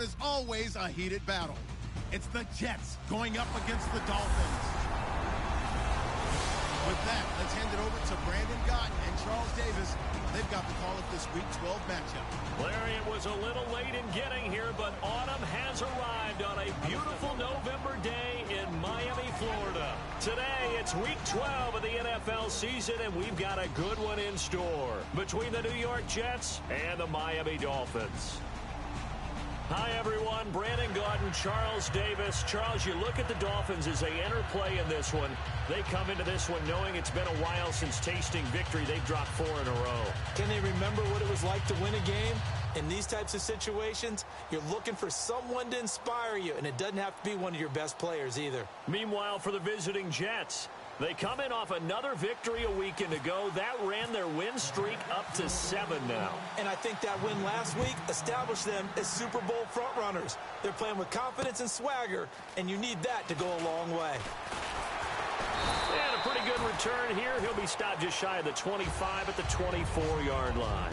is always a heated battle. It's the Jets going up against the Dolphins. With that, let's hand it over to Brandon Gott and Charles Davis. They've got the call of this Week 12 matchup. Larry, it was a little late in getting here, but autumn has arrived on a beautiful November day in Miami, Florida. Today, it's Week 12 of the NFL season, and we've got a good one in store between the New York Jets and the Miami Dolphins. Hi, everyone. Brandon Gott and Charles Davis. Charles, you look at the Dolphins as they enter play in this one. They come into this one knowing it's been a while since tasting victory. They've dropped 4 in a row. Can they remember what it was like to win a game? In these types of situations, you're looking for someone to inspire you, and it doesn't have to be one of your best players either. Meanwhile, for the visiting Jets, they come in off another victory a weekend ago. That ran their win streak up to 7 now. And I think that win last week established them as Super Bowl frontrunners. They're playing with confidence and swagger, and you need that to go a long way. And a pretty good return here. He'll be stopped just shy of the 25 at the 24-yard line.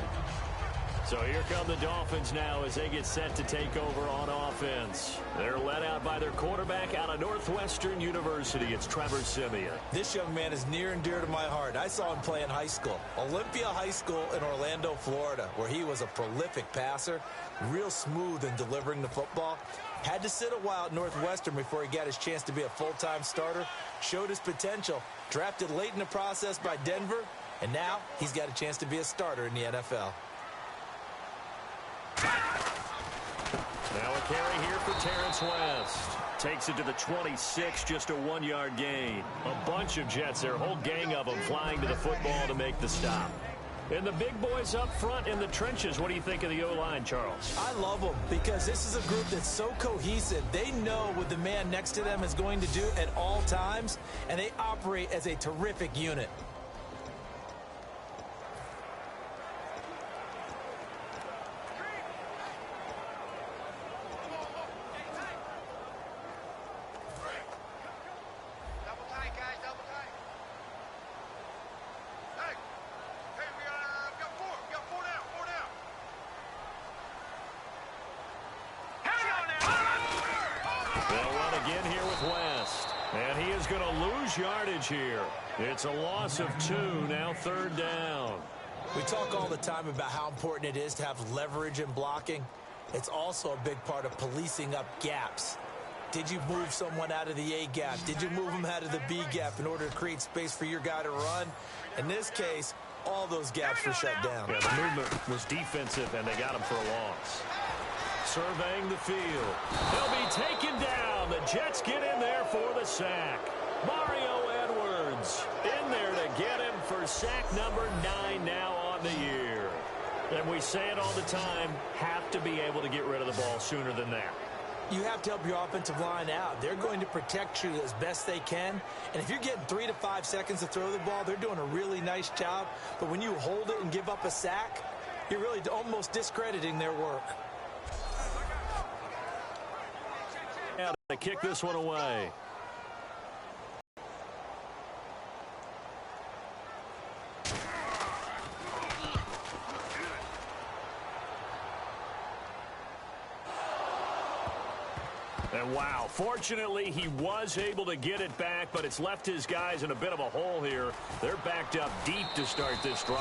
So here come the Dolphins now as they get set to take over on offense. They're led out by their quarterback out of Northwestern University. It's Trevor Siemian. This young man is near and dear to my heart. I saw him play in high school, Olympia High School in Orlando, Florida, where he was a prolific passer, real smooth in delivering the football. Had to sit a while at Northwestern before he got his chance to be a full-time starter. Showed his potential. Drafted late in the process by Denver, and now he's got a chance to be a starter in the NFL. Now a carry here for Terrence West. Takes it to the 26, just a 1-yard gain. A bunch of Jets, their whole gang of them flying to the football to make the stop. And the big boys up front in the trenches, what do you think of the O-line, Charles? I love them because this is a group that's so cohesive. They know what the man next to them is going to do at all times, and they operate as a terrific unit. Yardage here. It's a loss of 2, now 3rd down. We talk all the time about how important it is to have leverage in blocking. It's also a big part of policing up gaps. Did you move someone out of the A gap? Did you move them out of the B gap in order to create space for your guy to run? In this case, all those gaps were shut down. Yeah, the movement was defensive, and they got him for a loss. Surveying the field. They'll be taken down. The Jets get in there for the sack. Mario Edwards in there to get him for sack number 9 now on the year. And we say it all the time, have to be able to get rid of the ball sooner than that. You have to help your offensive line out. They're going to protect you as best they can. And if you're getting 3 to 5 seconds to throw the ball, they're doing a really nice job. But when you hold it and give up a sack, you're really almost discrediting their work. Yeah, they kick this one away. And wow, fortunately he was able to get it back, but it's left his guys in a bit of a hole here. They're backed up deep to start this drive.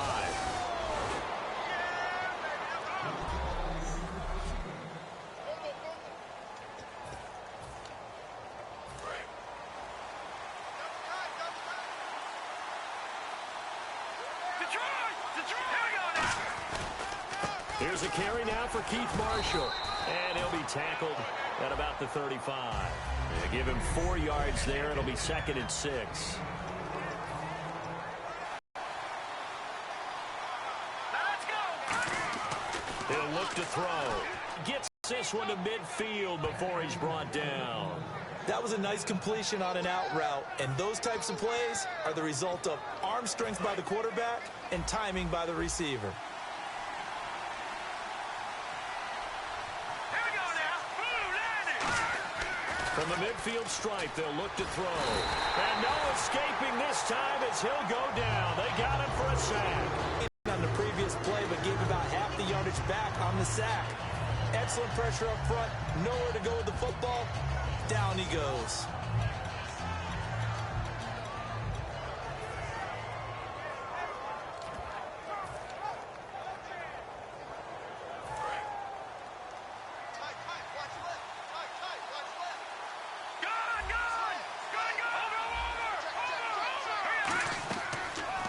Here's a carry now for Keith Marshall. And he'll be tackled at about the 35. They give him 4 yards there. It'll be 2nd and 6. He'll look to throw. Gets this one to midfield before he's brought down. That was a nice completion on an out route, and those types of plays are the result of arm strength by the quarterback and timing by the receiver. From the midfield stripe, they'll look to throw. And no escaping this time as he'll go down. They got him for a sack. On the previous play, but gave about half the yardage back on the sack. Excellent pressure up front. Nowhere to go with the football. Down he goes.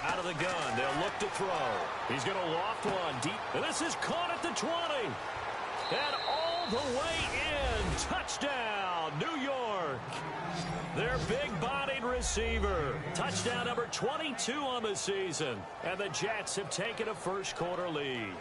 Out of the gun, they'll look to throw. He's going to loft one deep. And this is caught at the 20. And all the way in. Touchdown, New York. Their big-bodied receiver. Touchdown number 22 on the season. And the Jets have taken a first-quarter lead.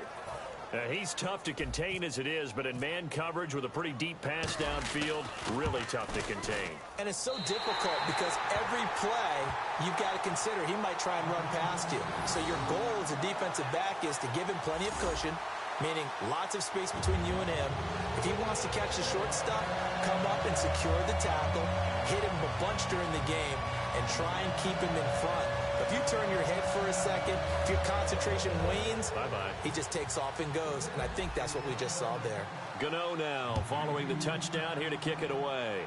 He's tough to contain as it is, but in man coverage with a pretty deep pass downfield, really tough to contain. And it's so difficult because every play you've got to consider he might try and run past you. So your goal as a defensive back is to give him plenty of cushion, meaning lots of space between you and him. If he wants to catch the short stuff, come up and secure the tackle, hit him a bunch during the game, and try and keep him in front. If you turn your head for a second, if your concentration wanes, bye-bye. He just takes off and goes, and I think that's what we just saw there. Gano now following the touchdown here to kick it away.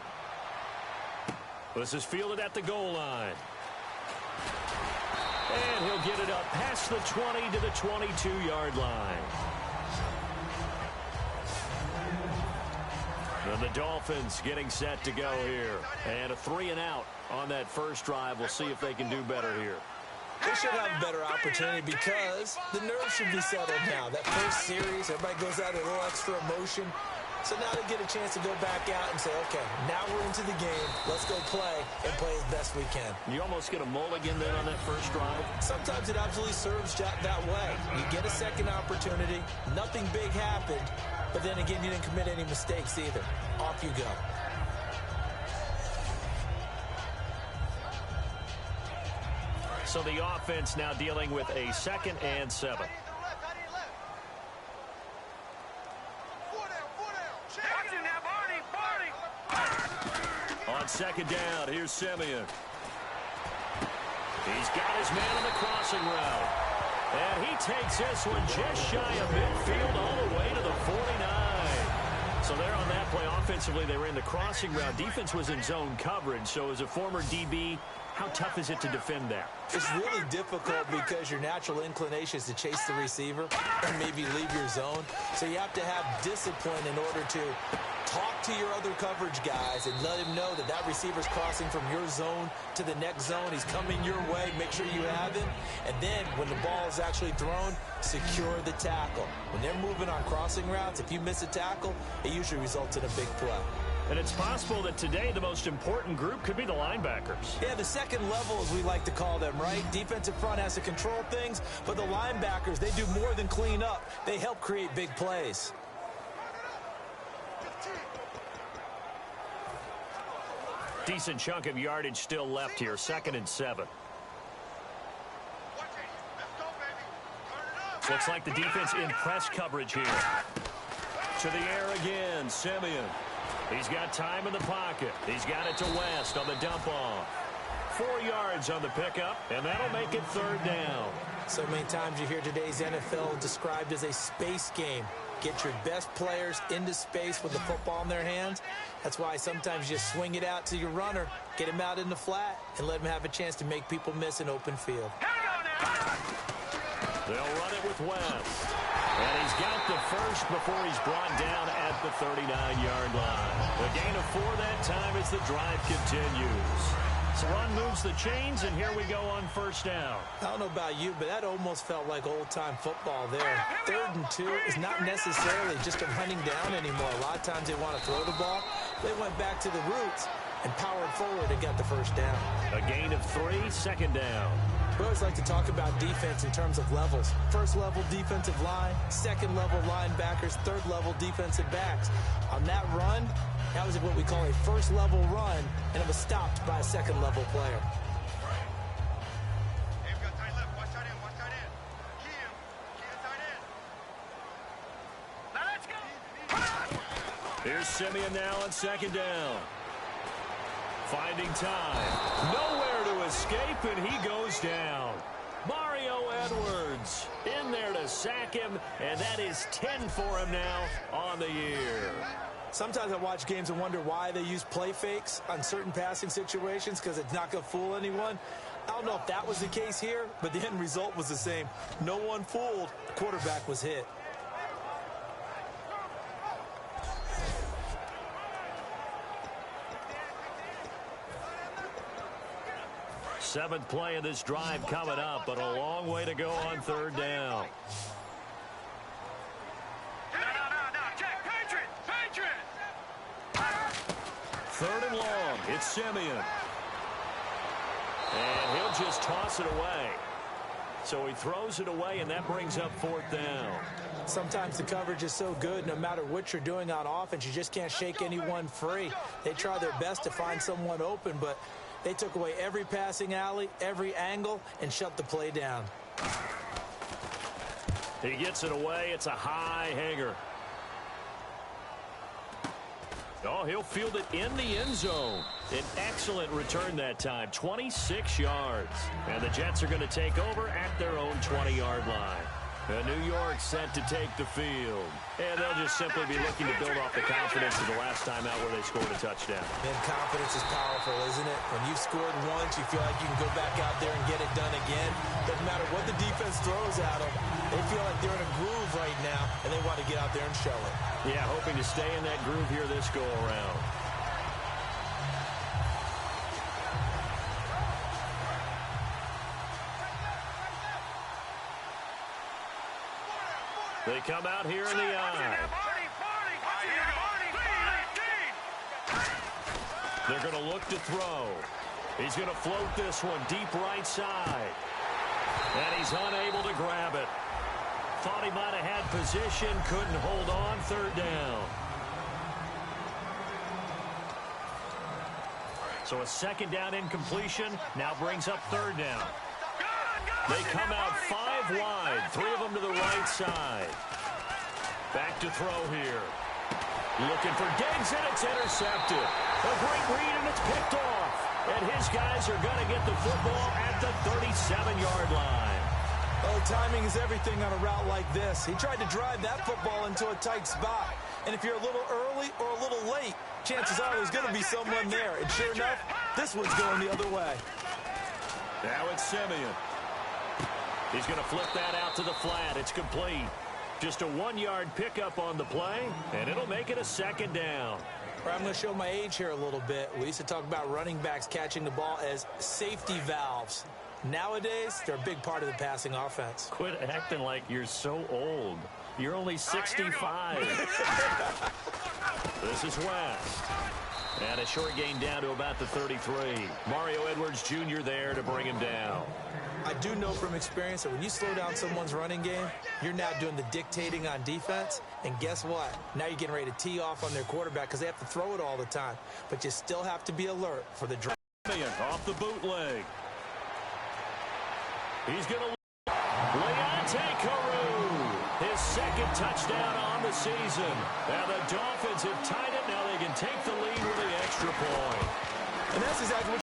This is fielded at the goal line. And he'll get it up past the 20 to the 22-yard line. And the Dolphins getting set to go here. And a 3-and-out on that first drive. We'll see if they can do better here. They should have a better opportunity because the nerves should be settled now. That first series, everybody goes out with a little extra emotion. So now they get a chance to go back out and say, okay, now we're into the game. Let's go play and play as best we can. You almost get a mulligan then on that first drive. Sometimes it absolutely serves that way. You get a second opportunity. Nothing big happened. But then again, you didn't commit any mistakes either. Off you go. So the offense now dealing with a 2nd and 7. On 2nd down, here's Simeon. He's got his man on the crossing route. And he takes this one just shy of midfield all the way to the 49. So there on that play, offensively, they ran the crossing route. Defense was in zone coverage. So as a former DB, how tough is it to defend that? It's really difficult because your natural inclination is to chase the receiver and maybe leave your zone. So you have to have discipline in order to talk to your other coverage guys and let him know that that receiver's crossing from your zone to the next zone. He's coming your way. Make sure you have him. And then when the ball is actually thrown, secure the tackle. When they're moving on crossing routes, if you miss a tackle, it usually results in a big play. And it's possible that today the most important group could be the linebackers. Yeah, the second level, as we like to call them, right? Defensive front has to control things, but the linebackers, they do more than clean up. They help create big plays. Decent chunk of yardage still left here, 2nd and 7. Looks like the defense in press coverage here. To the air again, Simeon. He's got time in the pocket. He's got it to West on the dump off. 4 yards on the pickup, and that'll make it 3rd down. So many times you hear today's NFL described as a space game. Get your best players into space with the football in their hands. That's why sometimes you just swing it out to your runner, get him out in the flat, and let him have a chance to make people miss an open field. They'll run it with West. And he's got the first before he's brought down at the 39-yard line. A gain of 4 that time as the drive continues. Saran moves the chains, and here we go on 1st down. I don't know about you, but that almost felt like old-time football there. 3rd and 2 is not necessarily just a running down anymore. A lot of times they want to throw the ball. They went back to the roots and powered forward and got the 1st down. A gain of 3, 2nd down. We always like to talk about defense in terms of levels. 1st level defensive line, 2nd level linebackers, 3rd level defensive backs. On that run, that was what we call a 1st level run, and it was stopped by a 2nd level player. Here's Simeon now on 2nd down. Finding time. Nowhere to escape, and he goes down. Mario Edwards in there to sack him, and that is 10 for him now on the year. Sometimes I watch games and wonder why they use play fakes on certain passing situations, because it's not going to fool anyone. I don't know if that was the case here, but the end result was the same. No one fooled. The quarterback was hit. Seventh play of this drive coming up, but a long way to go on third down. Third and long. It's Simeon. And he'll just toss it away. So he throws it away, and that brings up fourth down. Sometimes the coverage is so good, no matter what you're doing on offense, you just can't shake anyone free. They try their best to find someone open, but they took away every passing alley, every angle, and shut the play down. He gets it away. It's a high hanger. Oh, he'll field it in the end zone. An excellent return that time, 26 yards. And the Jets are going to take over at their own 20-yard line. New York set to take the field. And they'll just simply be looking to build off the confidence of the last time out where they scored a touchdown. And confidence is powerful, isn't it? When you've scored once, you feel like you can go back out there and get it done again. Doesn't matter what the defense throws at them. They feel like they're in a groove right now, and they want to get out there and show it. Yeah, hoping to stay in that groove here this go-around. They come out here in the eye. They're going to look to throw. He's going to float this one deep right side. And he's unable to grab it. Thought he might have had position, couldn't hold on, third down. So a second down incompletion now brings up third down. They come out 5 wide, 3 of them to the right side. Back to throw here. Looking for Diggs, and it's intercepted. A great read, and it's picked off. And his guys are going to get the football at the 37-yard line. Oh, timing is everything on a route like this. He tried to drive that football into a tight spot. And if you're a little early or a little late, chances are there's going to be someone there. And sure enough, this one's going the other way. Now it's Simeon. He's going to flip that out to the flat. It's complete. Just a 1-yard pickup on the play, and it'll make it a second down. I'm going to show my age here a little bit. We used to talk about running backs catching the ball as safety valves. Nowadays, they're a big part of the passing offense. Quit acting like you're so old. You're only 65. This is West. And a short gain down to about the 33. Mario Edwards Jr. there to bring him down. I do know from experience that when you slow down someone's running game, you're now doing the dictating on defense. And guess what? Now you're getting ready to tee off on their quarterback because they have to throw it all the time. But you still have to be alert for the drive. Off the bootleg. He's going to Leonte Carew, his second touchdown on the season. And the Dolphins have tied it. Now they can take the lead with the extra point. And that's exactly what.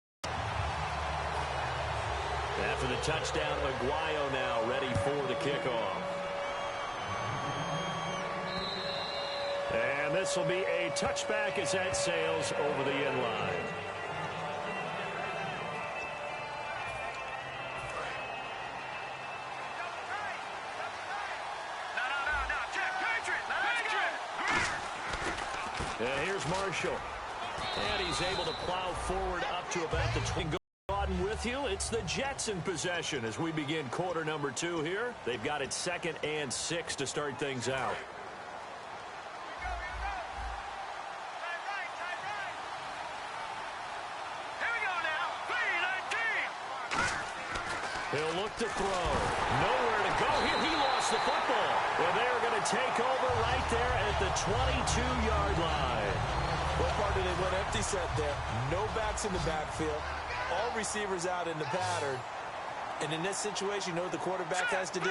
After the touchdown, Aguayo now ready for the kickoff. And this will be a touchback as that sails over the end line. And here's Marshall. And he's able to plow forward up to about the 20. With you, it's the Jets in possession as we begin quarter number 2 here. They've got it 2nd and 6 to start things out. He'll look to throw. Nowhere to go here. He lost the football. And they're going to take over right there at the 22-yard line. What part did they went empty set there? No backs in the backfield. All receivers out in the pattern. And in this situation, you know what the quarterback has to do?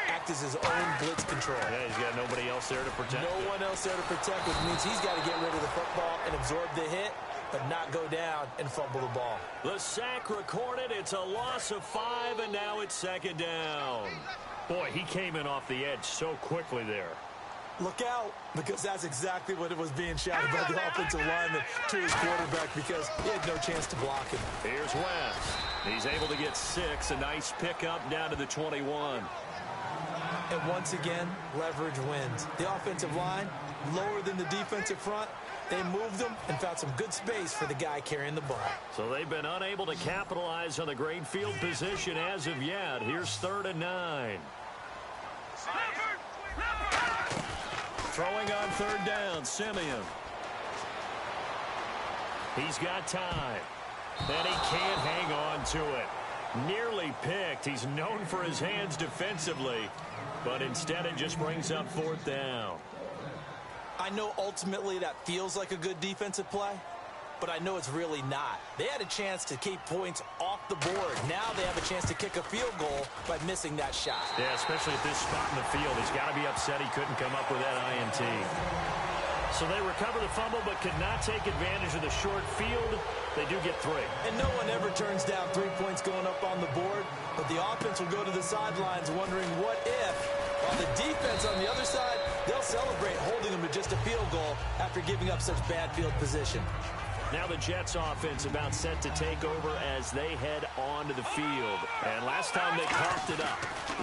Act as his own blitz control. Yeah, he's got nobody else there to protect. No one else there to protect, which means he's got to get rid of the football and absorb the hit. but not go down and fumble the ball. The sack recorded. It's a loss of 5, and now it's second down. Boy, he came in off the edge so quickly there. Look out, because that's exactly what it was being shouted by the offensive lineman to his quarterback, because he had no chance to block him. Here's West. He's able to get 6. A nice pickup down to the 21. And once again, leverage wins. The offensive line, lower than the defensive front. They moved them and found some good space for the guy carrying the ball. So they've been unable to capitalize on the great field position as of yet. Here's 3rd and 9. Throwing on 3rd down, Simeon. He's got time. And he can't hang on to it. Nearly picked. He's known for his hands defensively, but instead it just brings up 4th down. I know ultimately that feels like a good defensive play, but I know it's really not. They had a chance to keep points off the board. Now they have a chance to kick a field goal by missing that shot. Yeah, especially at this spot in the field. He's got to be upset he couldn't come up with that INT. So they recover the fumble but could not take advantage of the short field. They do get 3. And no one ever turns down 3 points going up on the board, but the offense will go to the sidelines wondering what if. While the defense on the other side, they'll celebrate holding them to just a field goal after giving up such bad field position. Now the Jets offense about set to take over as they head onto the field. And last time they coughed it up,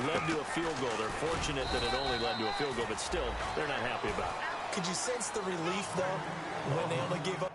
led to a field goal. They're fortunate that it only led to a field goal, but still, they're not happy about it. Could you sense the relief, though, when they only gave up?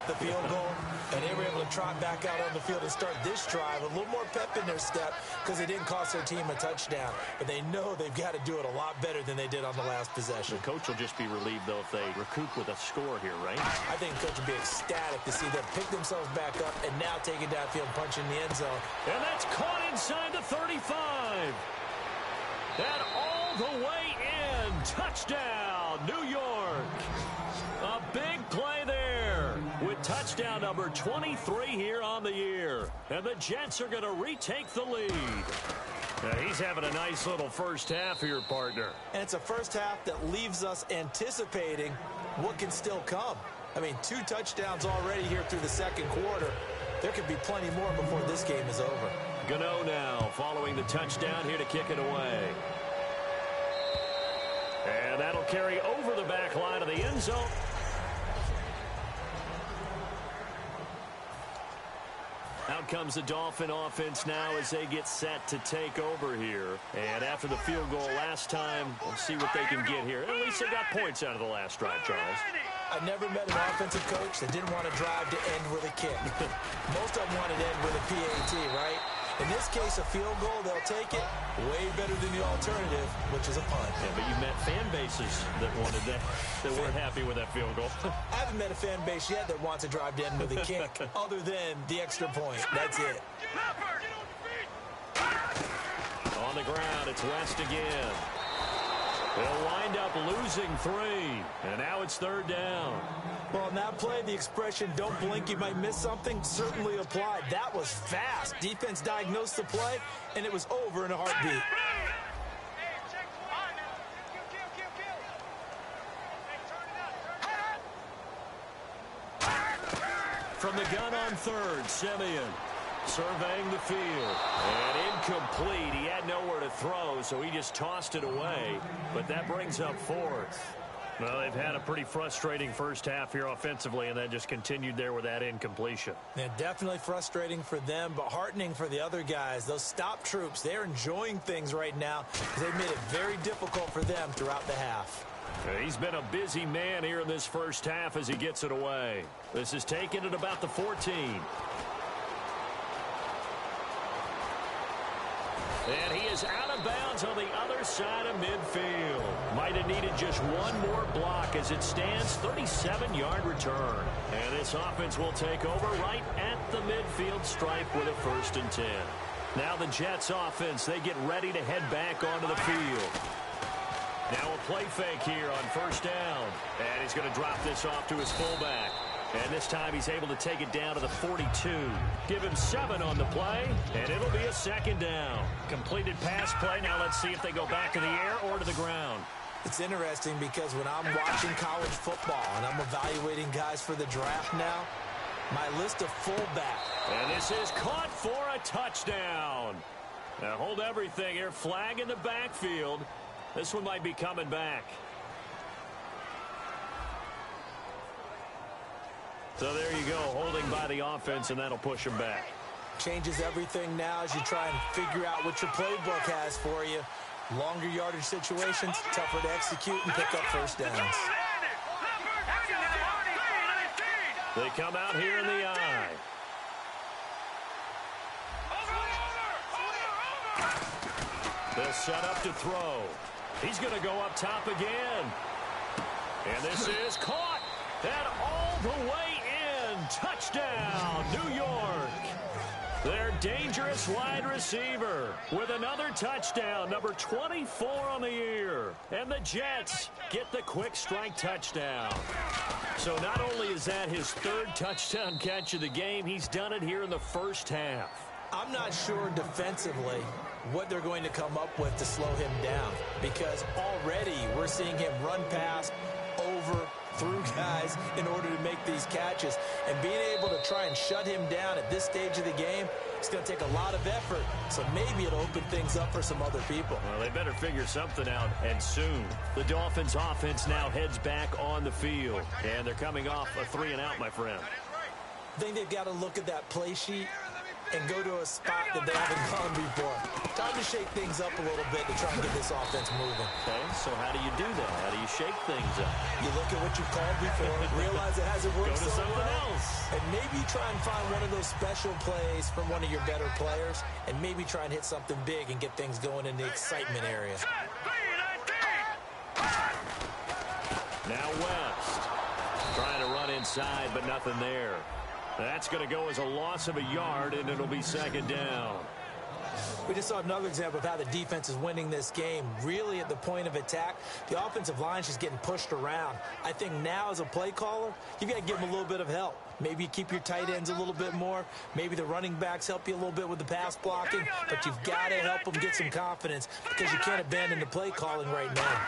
The field goal, and they were able to trot back out on the field and start this drive a little more pep in their step because it didn't cost their team a touchdown. But they know they've got to do it a lot better than they did on the last possession. The coach will just be relieved, though, if they recoup with a score here, right? I think the coach will be ecstatic to see them pick themselves back up and now take it downfield and punch in the end zone. And that's caught inside the 35. And all the way in. Touchdown, New York. A big play there with touchdown number 23 here on the year. And the Jets are going to retake the lead. Now he's having a nice little first half here, partner. And it's a first half that leaves us anticipating what can still come. I mean, 2 touchdowns already here through the second quarter. There could be plenty more before this game is over. Gano now following the touchdown here to kick it away. And that'll carry over the back line of the end zone. Out comes the Dolphin offense now as they get set to take over here. And after the field goal last time, we'll see what they can get here. At least they got points out of the last drive, Charles. I never met an offensive coach that didn't want to drive to end with a kick. Most of them wanted to end with a PAT, right? In this case, a field goal, they'll take it. Way better than the alternative, which is a punt. Yeah, but you met fan bases that wanted that, that weren't happy with that field goal. I haven't met a fan base yet that wants to drive to end with a kick, other than the extra point. That's it. On the ground, it's West again. They'll wind up losing 3, and now it's 3rd down. Well, in that play, the expression, don't blink, you might miss something, certainly applied. That was fast. Defense diagnosed the play, and it was over in a heartbeat. From the gun on 3rd, Simeon surveying the field. And incomplete. He had nowhere to throw, so he just tossed it away. But that brings up 4th. Well, they've had a pretty frustrating first half here offensively, and then just continued there with that incompletion. Yeah, definitely frustrating for them, but heartening for the other guys. Those stop troops, they're enjoying things right now because they've made it very difficult for them throughout the half. He's been a busy man here in this first half as he gets it away. This is taken at about the 14. And he is out of bounds on the other side of midfield. Might have needed just one more block as it stands. 37-yard return. And this offense will take over right at the midfield stripe with a 1st and 10. Now the Jets offense, they get ready to head back onto the field. Now a play fake here on 1st down. And he's going to drop this off to his fullback. And this time he's able to take it down to the 42. Give him 7 on the play, and it'll be a second down. Completed pass play. Now let's see if they go back to the air or to the ground. It's interesting because when I'm watching college football and I'm evaluating guys for the draft now, my list of fullback. And this is caught for a touchdown. Now hold everything here. Flag in the backfield. This one might be coming back. So there you go, holding by the offense, and that'll push him back. Changes everything now as you try and figure out what your playbook has for you. Longer yardage situations, tougher to execute and pick up first downs. They come out here in the eye. They'll set up to throw. He's going to go up top again. And this is caught. And all the way in. Touchdown, New York. Their dangerous wide receiver with another touchdown, number 24 on the year. And the Jets get the quick strike touchdown. So not only is that his 3rd touchdown catch of the game, he's done it here in the first half. I'm not sure defensively what they're going to come up with to slow him down, because already we're seeing him run past, over, through guys in order to make these catches. And being able to try and shut him down at this stage of the game, it's going to take a lot of effort. So maybe it'll open things up for some other people. Well, they better figure something out, and soon. The Dolphins offense now heads back on the field. And they're coming off a 3-and-out, my friend. I think they've got to look at that play sheet and go to a spot that they haven't gone before. Time to shake things up a little bit to try and get this offense moving. Okay, so how do you do that? How do you shake things up? You look at what you've called before, realize it hasn't worked Go to so something well, else. and maybe try and find one of those special plays from one of your better players, and maybe try and hit something big and get things going in the excitement area. Now West trying to run inside, but nothing there. That's going to go as a loss of a yard, and it'll be second down. We just saw another example of how the defense is winning this game. Really at the point of attack, the offensive line is just getting pushed around. I think now as a play caller, you got to give them a little bit of help. Maybe you keep your tight ends a little bit more. Maybe the running backs help you a little bit with the pass blocking. But you've got to help them get some confidence because you can't abandon the play calling right now.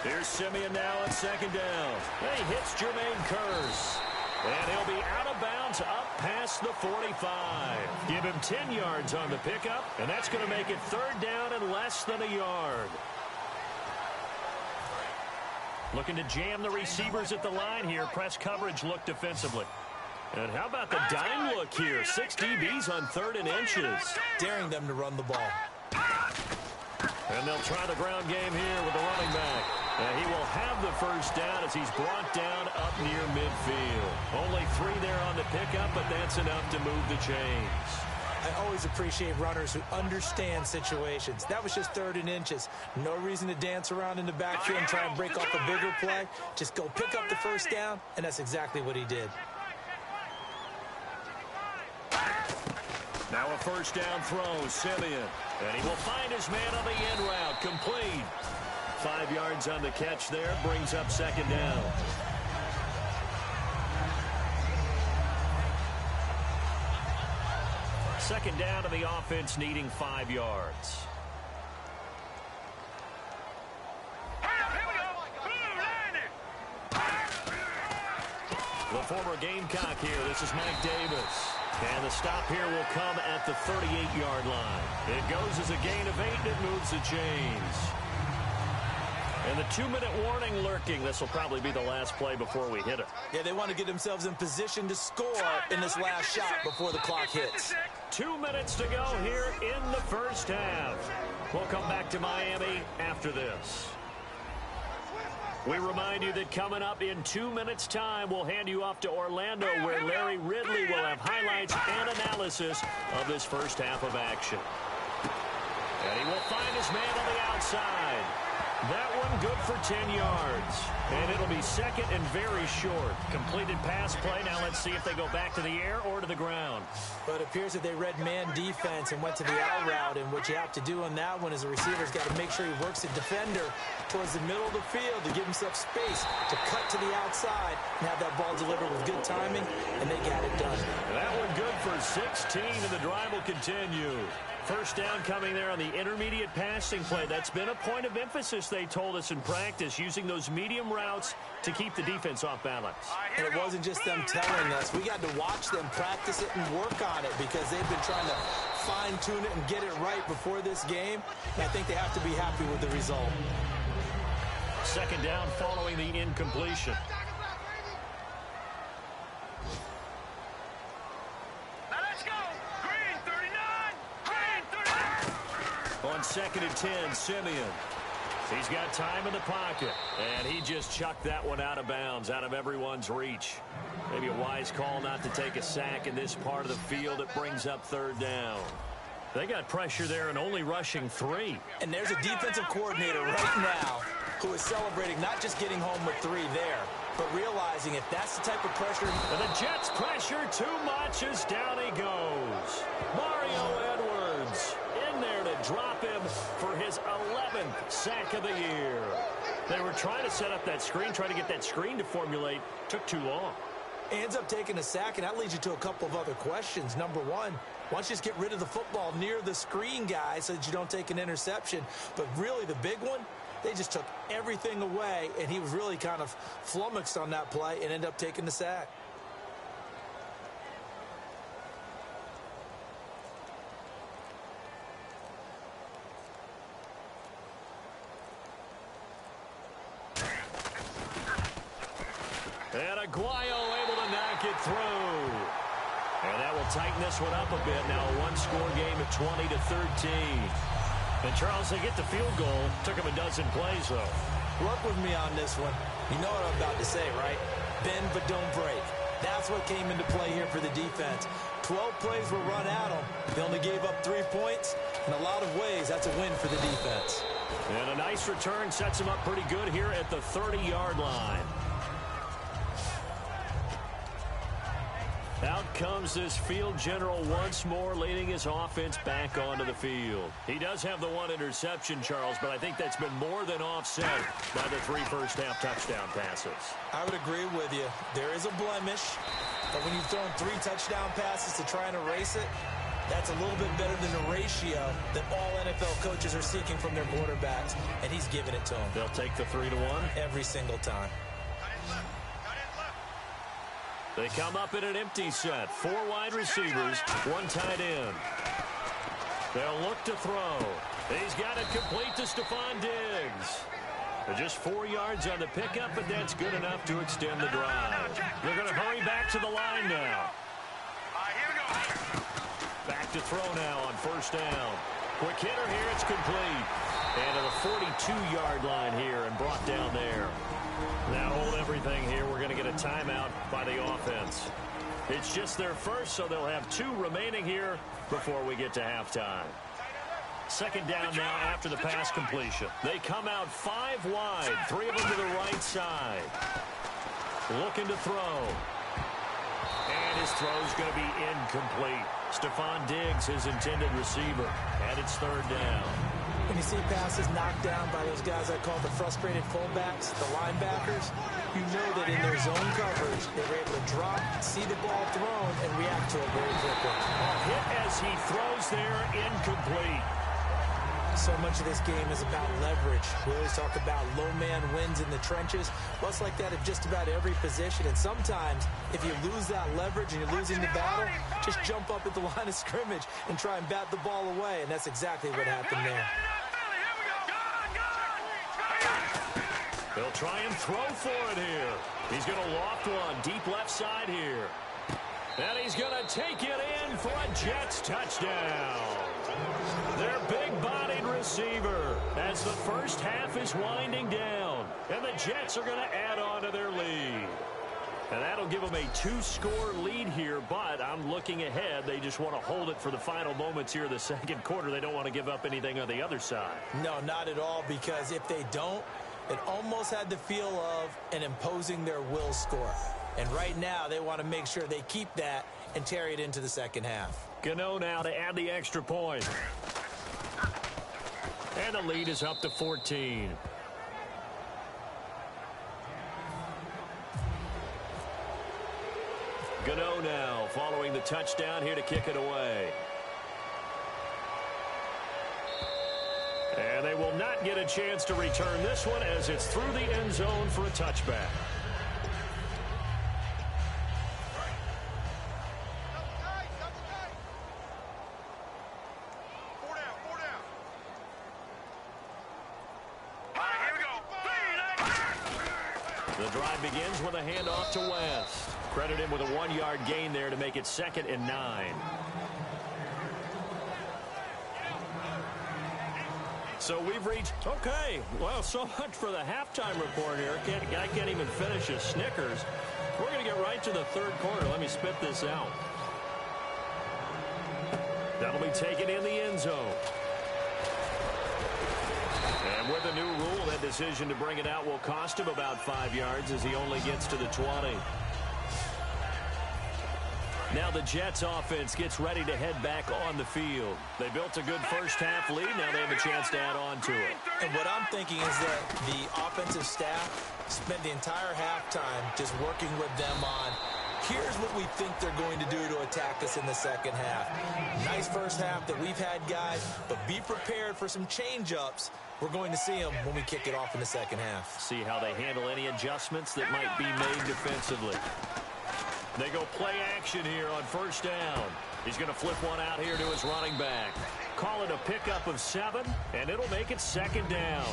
Here's Simeon now at second down. And he hits Jermaine Kearse. And he'll be out of bounds up past the 45. Give him 10 yards on the pickup, and that's going to make it 3rd down and less than a yard. Looking to jam the receivers at the line here. Press coverage look defensively. And how about the dime look here? 6 DBs on 3rd and inches. Daring them to run the ball. And they'll try the ground game here with the running back. And he will have the first down as he's brought down up near midfield. Only 3 there on the pickup, but that's enough to move the chains. I always appreciate runners who understand situations. That was just 3rd and inches. No reason to dance around in the backfield and try and break off a bigger play. Just go pick up the first down, and that's exactly what he did. Now a first down throw, Simeon. And he will find his man on the end route, complete. 5 yards on the catch there, brings up second down. Second down to the offense, needing 5 yards. The former Gamecock here. This is Mike Davis. And the stop here will come at the 38-yard line. It goes as a gain of 8, and it moves the chains. And the 2-minute warning lurking. This will probably be the last play before we hit it. Yeah, they want to get themselves in position to score in this last shot before the clock hits. 2 minutes to go here in the first half. We'll come back to Miami after this. We remind you that coming up in 2 minutes' time, we'll hand you off to Orlando, where Larry Ridley will have highlights and analysis of this first half of action. And he will find his man on the outside. That one good for 10 yards. And it'll be second and very short. Completed pass play. Now let's see if they go back to the air or to the ground. But it appears that they read man defense and went to the out route. And what you have to do on that one is the receiver's got to make sure he works the defender towards the middle of the field to give himself space to cut to the outside and have that ball delivered with good timing, and they got it done. That one good for 16, and the drive will continue. First down coming there on the intermediate passing play. That's been a point of emphasis, they told us in practice, using those medium routes to keep the defense off balance. And it wasn't just them telling us. We got to watch them practice it and work on it because they've been trying to fine-tune it and get it right before this game. And I think they have to be happy with the result. Second down following the incompletion. On 2nd and 10, Simeon. He's got time in the pocket, and he just chucked that one out of bounds, out of everyone's reach. Maybe a wise call not to take a sack in this part of the field. It brings up third down. They got pressure there and only rushing 3. And there's a defensive coordinator right now who is celebrating not just getting home with 3 there, but realizing if that's the type of pressure. And the Jets pressure too much as down he goes. Mario Edwards in there to drop him for his 11th sack of the year. They were trying to set up that screen, trying to get that screen to formulate. Took too long. Ends up taking a sack, and that leads you to a couple of other questions. Number one, why don't you just get rid of the football near the screen guy so that you don't take an interception? But really the big one, they just took everything away, and he was really kind of flummoxed on that play and ended up taking the sack. And Aguayo able to knock it through. And that will tighten this one up a bit. Now a one-score game at 20-13. And Charles, they get the field goal. Took him a dozen plays, though. Work with me on this one. You know what I'm about to say, right? Bend but don't break. That's what came into play here for the defense. 12 plays were run at them. They only gave up 3 points. In a lot of ways, that's a win for the defense. And a nice return sets him up pretty good here at the 30-yard line. Out comes this field general once more, leading his offense back onto the field. He does have the one interception, Charles, but I think that's been more than offset by the 3 first-half touchdown passes. I would agree with you. There is a blemish, but when you've thrown 3 touchdown passes to try and erase it, that's a little bit better than the ratio that all NFL coaches are seeking from their quarterbacks, and he's giving it to them. They'll take the 3-1? Every single time. They come up in an empty set. 4 wide receivers, 1 tight end. They'll look to throw. He's got it complete to Stephon Diggs. Just 4 yards on the pickup, but that's good enough to extend the drive. They're going to hurry back to the line now. Back to throw now on first down. Quick hitter here, it's complete. And to the 42-yard line here and brought down there. Now hold everything here. We're going to get a timeout by the offense. It's just their first, so they'll have 2 remaining here before we get to halftime. Second down now after the pass completion. They come out 5 wide, 3 of them to the right side. Looking to throw. And his throw's going to be incomplete. Stephon Diggs, his intended receiver, and it's third down. When you see passes knocked down by those guys I call the frustrated fullbacks, the linebackers, you know that in their zone coverage, they were able to drop, see the ball thrown, and react to it very quickly. A hit as he throws there, incomplete. So much of this game is about leverage. We always talk about low man wins in the trenches. Well, it's like that at just about every position. And sometimes, if you lose that leverage and you're losing the battle, just jump up at the line of scrimmage and try and bat the ball away. And that's exactly what happened there. They'll try and throw for it here. He's going to loft one deep left side here. And he's going to take it in for a Jets touchdown. Their big-bodied receiver as the first half is winding down. And the Jets are going to add on to their lead. And that'll give them a 2-score lead here, but I'm looking ahead. They just want to hold it for the final moments here of the second quarter. They don't want to give up anything on the other side. No, not at all, because if they don't, it almost had the feel of an imposing their will score. And right now, they want to make sure they keep that and carry it into the second half. Gano now to add the extra point. And the lead is up to 14. Gano now following the touchdown here to kick it away. And they will not get a chance to return this one as it's through the end zone for a touchback. The drive begins with a handoff to West. Credit him with a 1-yard gain there to make it 2nd and 9. So we've reached, okay, well, so much for the halftime report here. I can't even finish a Snickers. We're going to get right to the third quarter. Let me spit this out. That'll be taken in the end zone. And with a new rule, that decision to bring it out will cost him about 5 yards as he only gets to the 20. Now the Jets offense gets ready to head back on the field. They built a good first-half lead. Now they have a chance to add on to it. And what I'm thinking is that the offensive staff spent the entire halftime just working with them on, here's what we think they're going to do to attack us in the second half. Nice first half that we've had, guys, but be prepared for some change-ups. We're going to see them when we kick it off in the second half. See how they handle any adjustments that might be made defensively. They go play action here on first down. He's going to flip one out here to his running back. Call it a pickup of 7, and it'll make it 2nd down.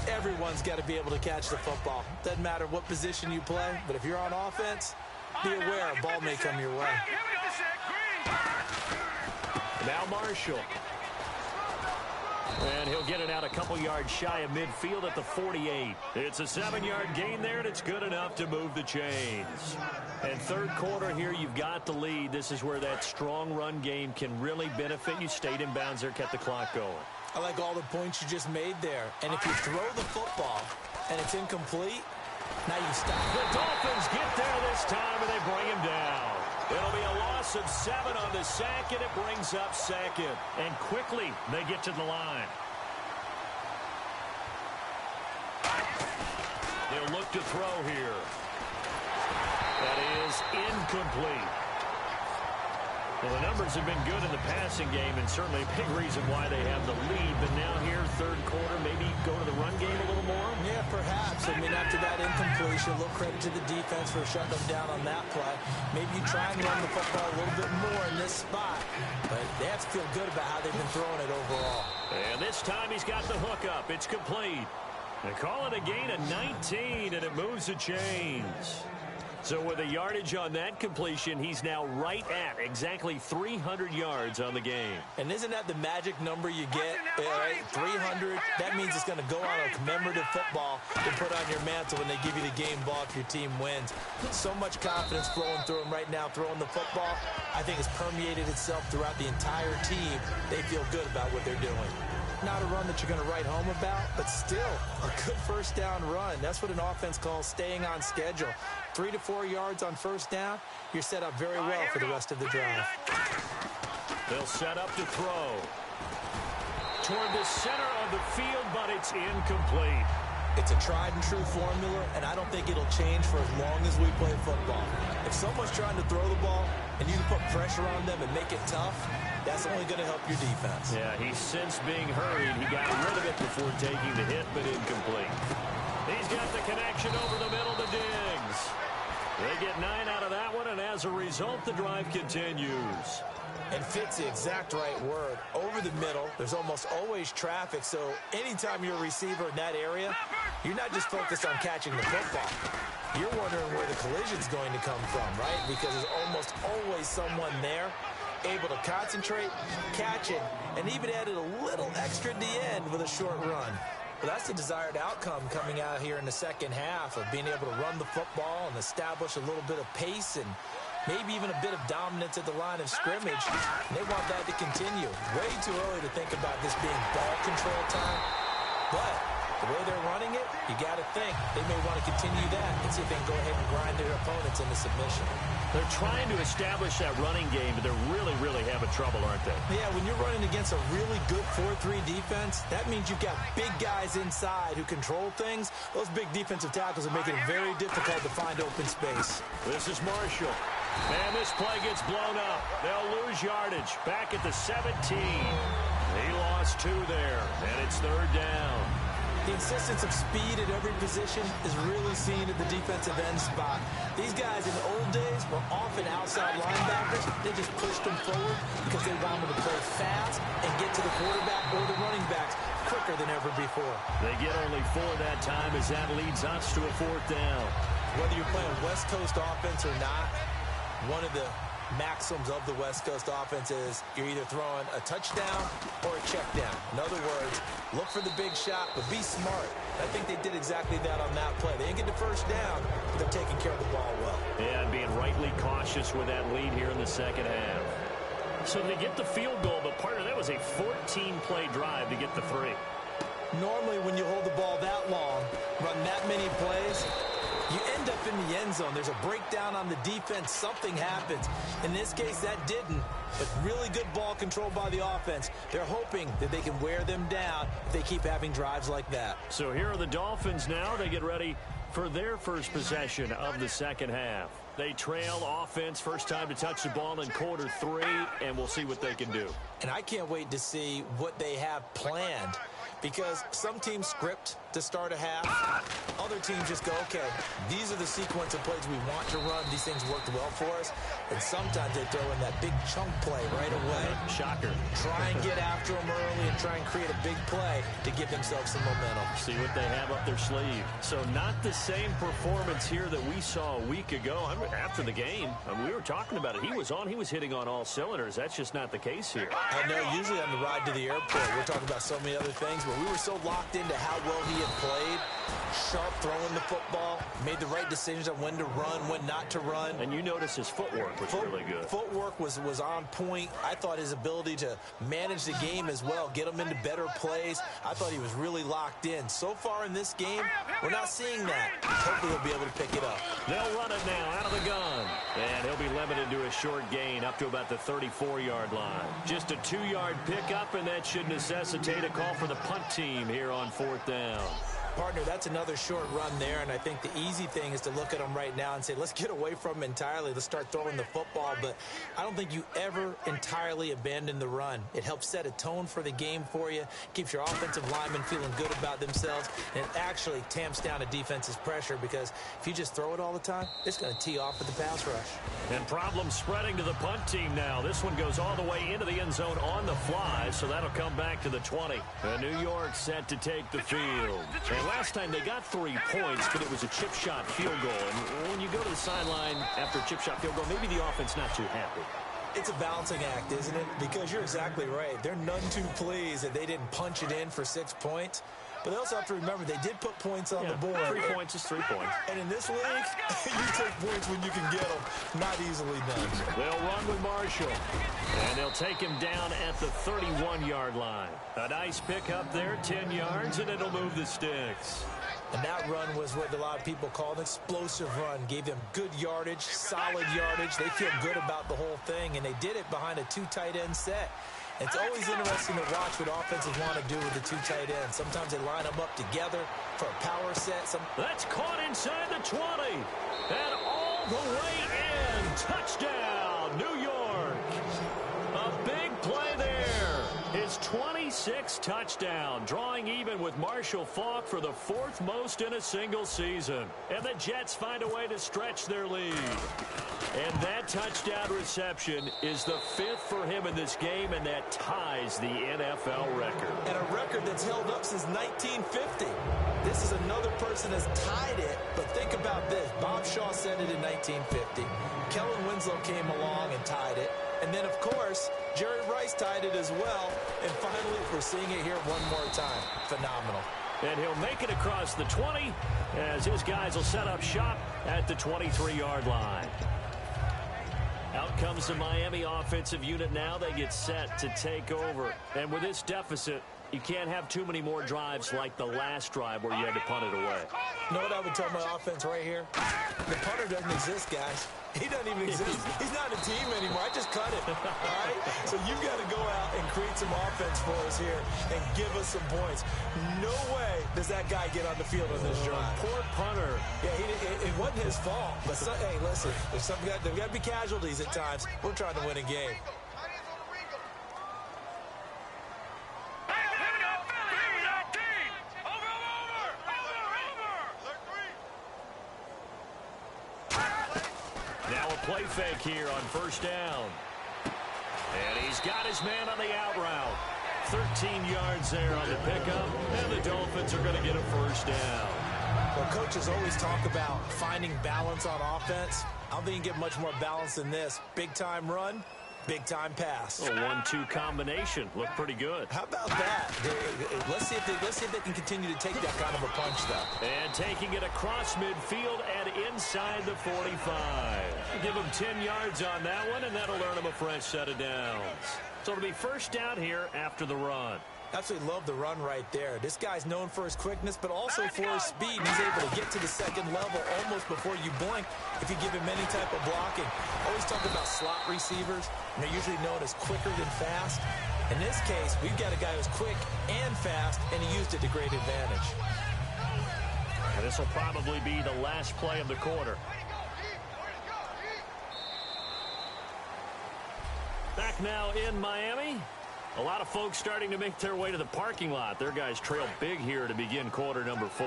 Everyone's got to be able to catch the football. Doesn't matter what position you play, but if you're on offense, be aware a ball may come your way. Now Marshall. And he'll get it out a couple yards shy of midfield at the 48. It's a 7-yard gain there, and it's good enough to move the chains. And third quarter here, you've got the lead. This is where that strong run game can really benefit you. Stayed in bounds there, kept the clock going. I like all the points you just made there. And if you throw the football and it's incomplete, now you stop. The Dolphins get there this time, and they bring him down. It'll be a loss of 7 on the sack, and it brings up 2nd. And quickly, they get to the line. They'll look to throw here. That is incomplete. Well, the numbers have been good in the passing game, and certainly a big reason why they have the lead. But now here, third quarter, maybe go to the run game a little more? Yeah, perhaps. I mean, after that incompletion, a little credit to the defense for shutting them down on that play. Maybe you try and run the football a little bit more in this spot. But they have to feel good about how they've been throwing it overall. And this time he's got the hook up. It's complete. They call it a gain of 19, and it moves the chains. So with a yardage on that completion, he's now right at exactly 300 yards on the game. And isn't that the magic number you get? 300, that means it's going to go on a commemorative football to put on your mantle when they give you the game ball if your team wins. So much confidence flowing through him right now, throwing the football. I think it's permeated itself throughout the entire team. They feel good about what they're doing. Not a run that you're going to write home about, but still a good first down run. That's what an offense calls staying on schedule. 3 to 4 yards on first down, you're set up very well for the rest of the drive. They'll set up to throw. Toward the center of the field, but it's incomplete. It's a tried-and-true formula, and I don't think it'll change for as long as we play football. If someone's trying to throw the ball and you can put pressure on them and make it tough, that's only going to help your defense. Yeah, he's since being hurried. He got rid of it before taking the hit, but incomplete. He's got the connection over the middle to Diggs. They get 9 out of that one, and as a result, the drive continues. And fits the exact right word. Over the middle, there's almost always traffic, so anytime you're a receiver in that area, you're not just focused on catching the football. You're wondering where the collision's going to come from, right? Because there's almost always someone there able to concentrate, catch it, and even added a little extra at the end with a short run. Well, that's the desired outcome coming out here in the second half of being able to run the football and establish a little bit of pace and maybe even a bit of dominance at the line of scrimmage. And they want that to continue. Way too early to think about this being ball control time. But the way they're running it, you got to think they may want to continue that and see if they can go ahead and grind their opponents into submission. They're trying to establish that running game, but they're really having trouble, aren't they? Yeah, when you're running against a really good 4-3 defense, that means you've got big guys inside who control things. Those big defensive tackles are making it very difficult to find open space. This is Marshall. And this play gets blown up. They'll lose yardage. Back at the 17. He lost 2 there, and it's 3rd down. The insistence of speed at every position is really seen at the defensive end spot. These guys in the old days were often outside linebackers. They just pushed them forward because they wanted to play fast and get to the quarterback or the running backs quicker than ever before. They get only 4 that time as that leads us to a 4th down. Whether you're playing West Coast offense or not, one of the maxims of the West Coast offense is you're either throwing a touchdown or a check down. In other words, look for the big shot, but be smart. I think they did exactly that on that play. They didn't get the first down, but they're taking care of the ball well. Yeah, and being rightly cautious with that lead here in the second half. So they get the field goal, but part of that was a 14-play drive to get the 3. Normally, when you hold the ball that long, run that many plays, you end up in the end zone. There's a breakdown on the defense. Something happens. In this case, that didn't. But really good ball control by the offense. They're hoping that they can wear them down if they keep having drives like that. So here are the Dolphins now. They get ready for their first possession of the second half. They trail offense, first time to touch the ball in quarter 3, and we'll see what they can do. And I can't wait to see what they have planned, because some teams script to start a half. Other teams just go, okay, these are the sequence of plays we want to run. These things worked well for us. And sometimes they throw in that big chunk play right away. Shocker. Try and get after them early and try and create a big play to give themselves some momentum. See what they have up their sleeve. So not the same performance here that we saw a week ago. After the game, we were talking about it. He was hitting on all cylinders. That's just not the case here. I know, usually on the ride to the airport, we're talking about so many other things, but we were so locked into how well he had played. Sharp throwing the football, made the right decisions on when to run, when not to run. And you notice his footwork was really good. Footwork was on point. I thought his ability to manage the game as well, get him into better plays, I thought he was really locked in. So far in this game, we're not seeing that. Hopefully he'll be able to pick it up. They'll run it now out of the gun. And he'll be limited to a short gain up to about the 34-yard line. Just a 2-yard pickup, and that should necessitate a call for the punt team here on 4th down. Partner, that's another short run there, and I think the easy thing is to look at them right now and say, let's get away from them entirely. Let's start throwing the football, but I don't think you ever entirely abandon the run. It helps set a tone for the game for you, keeps your offensive linemen feeling good about themselves, and it actually tamps down a defense's pressure, because if you just throw it all the time, it's going to tee off with the pass rush. And problems spreading to the punt team now. This one goes all the way into the end zone on the fly, so that'll come back to the 20. And New York set to take the field. And last time they got 3 points, but it was a chip shot field goal. And when you go to the sideline after a chip shot field goal, maybe the offense not too happy. It's a balancing act, isn't it? Because you're exactly right. They're none too pleased that they didn't punch it in for 6 points. But they also have to remember they did put points on the board. 3 points is 3 points. And in this league, you take points when you can get them. Not easily done. They'll run with Marshall. And they'll take him down at the 31-yard line. A nice pickup there, 10 yards, and it'll move the sticks. And that run was what a lot of people call an explosive run. Gave them good yardage, solid yardage. They feel good about the whole thing, and they did it behind a 2 tight end set. It's always interesting to watch what offenses want to do with the 2 tight ends. Sometimes they line them up together for a power set. That's caught inside the 20. And all the way in. Touchdown, New York. A big play there. His 26th touchdown, drawing even with Marshall Faulk for the 4th most in a single season. And the Jets find a way to stretch their lead. And that touchdown reception is the 5th for him in this game, and that ties the NFL record. And a record that's held up since 1950. This is another person that's tied it, but think about this. Bob Shaw set it in 1950. Kellen Winslow came along and tied it. And then, of course, Jerry Rice tied it as well. And finally, we're seeing it here one more time. Phenomenal. And he'll make it across the 20 as his guys will set up shop at the 23-yard line. Out comes the Miami offensive unit now. They get set to take over. And with this deficit, you can't have too many more drives like the last drive where you had to punt it away. You know what I would tell my offense right here? The punter doesn't exist, guys. He doesn't even exist. He's not a team anymore. I just cut it, all right? So you've got to go out and create some offense for us here and give us some points. No way does that guy get on the field on this drive. Poor punter. Yeah, it wasn't his fault. But, hey, listen, there's got to be casualties at times. We're trying to win a game. Now a play fake here on first down. And he's got his man on the out route. 13 yards there on the pickup, and the Dolphins are going to get a first down. Well, coaches always talk about finding balance on offense. I don't think you can get much more balance than this. Big-time run, big-time pass. A 1-2 combination. Looked pretty good. How about that? Let's see if they can continue to take that kind of a punch, though. And taking it across midfield and inside the 45. Give him 10 yards on that one, and that'll earn him a fresh set of downs. So it'll be first down here after the run. Absolutely love the run right there. This guy's known for his quickness, but also for his speed. He's able to get to the second level almost before you blink if you give him any type of blocking. Always talk about slot receivers, and they're usually known as quicker than fast. In this case, we've got a guy who's quick and fast, and he used it to great advantage. And this will probably be the last play of the quarter. Back now in Miami. A lot of folks starting to make their way to the parking lot. Their guys trail big here to begin quarter number 4.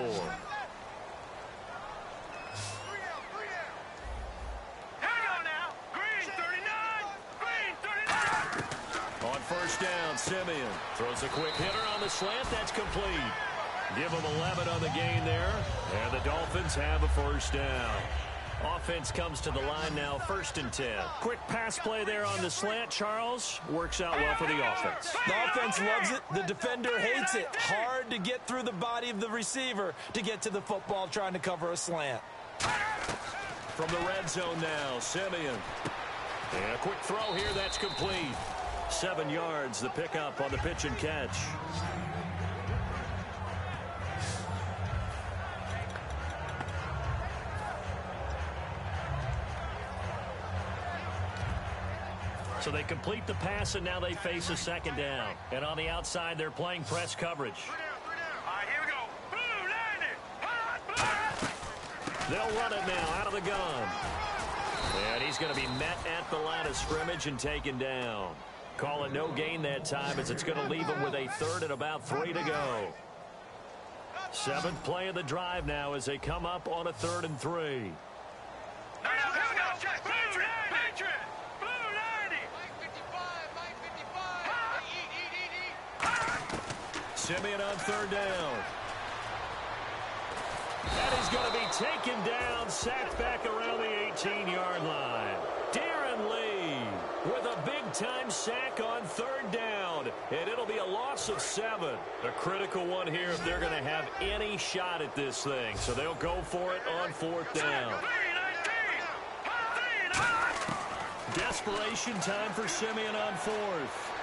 On first down, Simeon throws a quick hitter on the slant. That's complete. Give them 11 on the gain there. And the Dolphins have a first down. Offense comes to the line now, 1st and 10. Quick pass play there on the slant. Charles works out well for the offense. The offense loves it. The defender hates it. Hard to get through the body of the receiver to get to the football trying to cover a slant. From the red zone now, Simeon. And a quick throw here, that's complete. 7 yards, the pickup on the pitch and catch. So they complete the pass, and now they face a second down. And on the outside, they're playing press coverage. All right, here we go. They'll run it now out of the gun. And he's going to be met at the line of scrimmage and taken down. Call it no gain that time, as it's going to leave him with a 3rd and about 3 to go. 7th play of the drive now as they come up on a 3rd and 3. Simeon on 3rd down. And he's going to be taken down, sacked back around the 18-yard line. Darren Lee with a big-time sack on 3rd down. And it'll be a loss of 7. A critical one here if they're going to have any shot at this thing. So they'll go for it on 4th down. Desperation time for Simeon on 4th.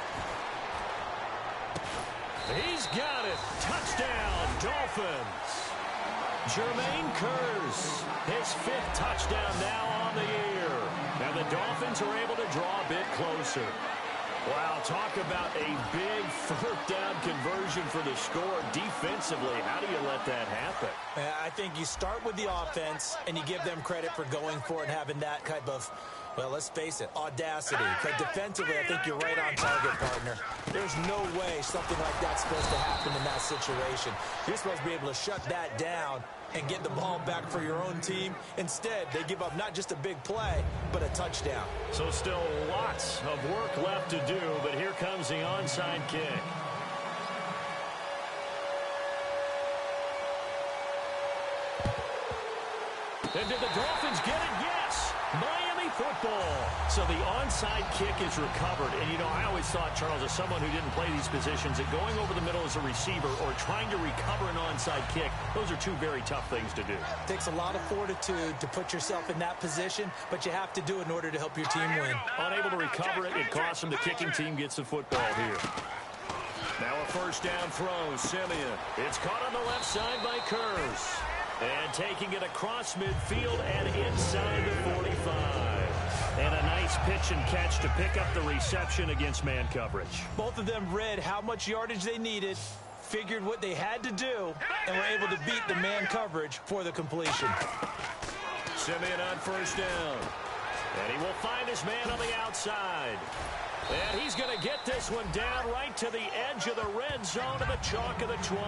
He's got it. Touchdown, Dolphins. Jermaine Kearse, his 5th touchdown now on the year. And the Dolphins are able to draw a bit closer. Wow, talk about a big 4th down conversion for the score. Defensively, how do you let that happen? I think you start with the offense, and you give them credit for going for it and having that type of, well, let's face it, audacity. Because defensively, I think you're right on target, partner. There's no way something like that's supposed to happen in that situation. You're supposed to be able to shut that down and get the ball back for your own team. Instead, they give up not just a big play, but a touchdown. So still lots of work left to do, but here comes the onside kick. And did the Dolphins get it? Yes. Miami football. So the onside kick is recovered. And, you know, I always thought, Charles, as someone who didn't play these positions, that going over the middle as a receiver or trying to recover an onside kick, those are two very tough things to do. It takes a lot of fortitude to put yourself in that position, but you have to do it in order to help your team win. Unable to recover it, it costs him. The kicking team gets the football here. Now a first down throw, Simeon. It's caught on the left side by Kurz. And taking it across midfield and inside the 45. And a nice pitch and catch to pick up the reception against man coverage. Both of them read how much yardage they needed, figured what they had to do, and were able to beat the man coverage for the completion. Simeon on first down. And he will find his man on the outside. And he's going to get this one down right to the edge of the red zone of the chalk of the 20.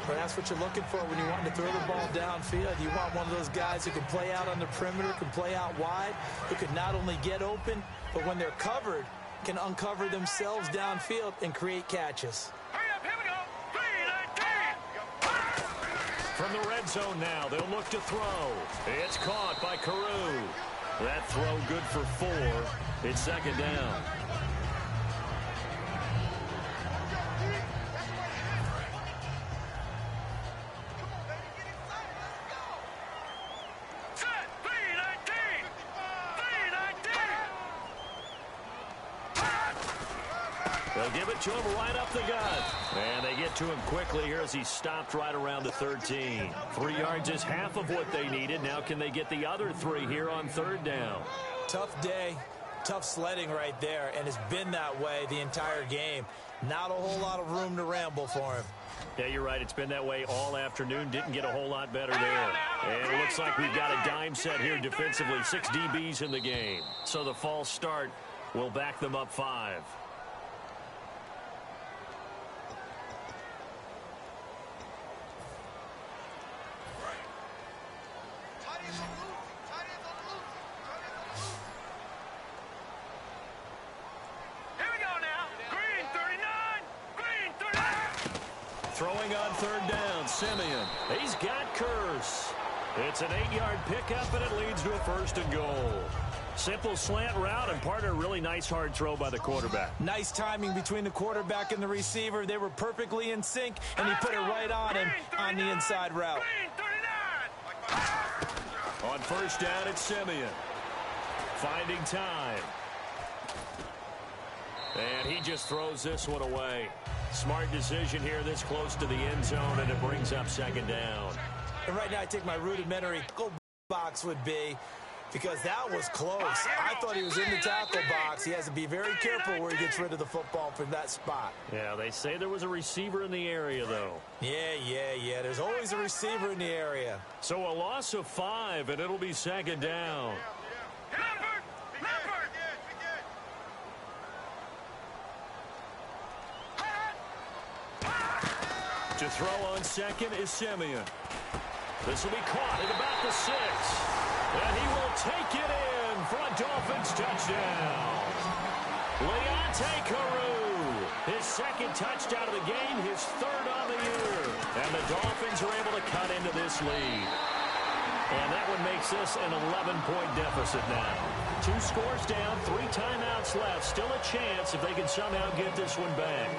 Well, that's what you're looking for when you want to throw the ball downfield. You want one of those guys who can play out on the perimeter, can play out wide, who can not only get open, but when they're covered, can uncover themselves downfield and create catches. Hurry up, here we go. 3, From the red zone now, they'll look to throw. It's caught by Carew. That throw good for 4. It's second down. They'll give it to him right up the gut. And they get to him quickly here as he stopped right around the 13. 3 yards is half of what they needed. Now can they get the other 3 here on third down? Tough day, tough sledding right there, and it's been that way the entire game. Not a whole lot of room to ramble for him. Yeah, you're right. It's been that way all afternoon. Didn't get a whole lot better there. And it looks like we've got a dime set here defensively. 6 DBs in the game. So the false start will back them up 5. Throwing on third down, Simeon. He's got Kurz. It's an 8-yard pickup, and it leads to a first and goal. Simple slant route and part of a really nice hard throw by the quarterback. Nice timing between the quarterback and the receiver. They were perfectly in sync, and he put it right on him on the inside route. On first down, it's Simeon. Finding time. And he just throws this one away. Smart decision here this close to the end zone, and it brings up second down. And right now I think my rudimentary goal box would be, because that was close. I thought he was in the tackle box. He has to be very careful where he gets rid of the football from that spot. Yeah, they say there was a receiver in the area, though. Yeah. There's always a receiver in the area. So a loss of 5, and it'll be second down. To throw on second is Simeon. This will be caught at about the 6. And he will take it in for a Dolphins touchdown. Leonte Carew, his second touchdown of the game, his 3rd on the year. And the Dolphins are able to cut into this lead. And that one makes this an 11-point deficit now. 2 scores down, 3 timeouts left. Still a chance if they can somehow get this one back.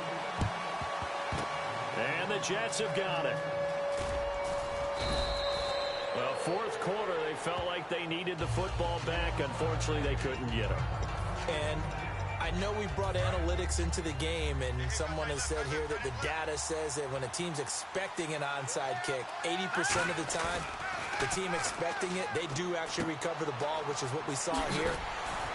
And the Jets have got it. Well, 4th quarter, they felt like they needed the football back. Unfortunately, they couldn't get it. And I know we brought analytics into the game, and someone has said here that the data says that when a team's expecting an onside kick, 80% of the time, the team expecting it, they do actually recover the ball, which is what we saw here.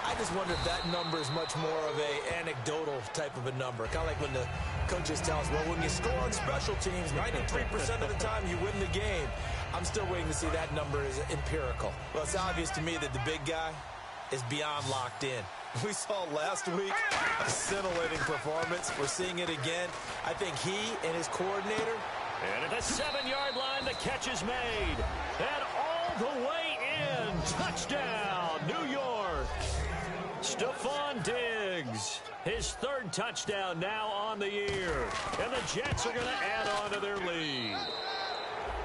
I just wonder if that number is much more of a anecdotal type of a number. Kind of like when the coaches tell us, well, when you score on special teams, 93% of the time you win the game. I'm still waiting to see that number is empirical. Well, it's obvious to me that the big guy is beyond locked in. We saw last week a scintillating performance. We're seeing it again. I think he and his coordinator. And at the 7-yard line, the catch is made. And all the way in. Touchdown, New York. Stephon Diggs, his 3rd touchdown now on the year. And the Jets are going to add on to their lead.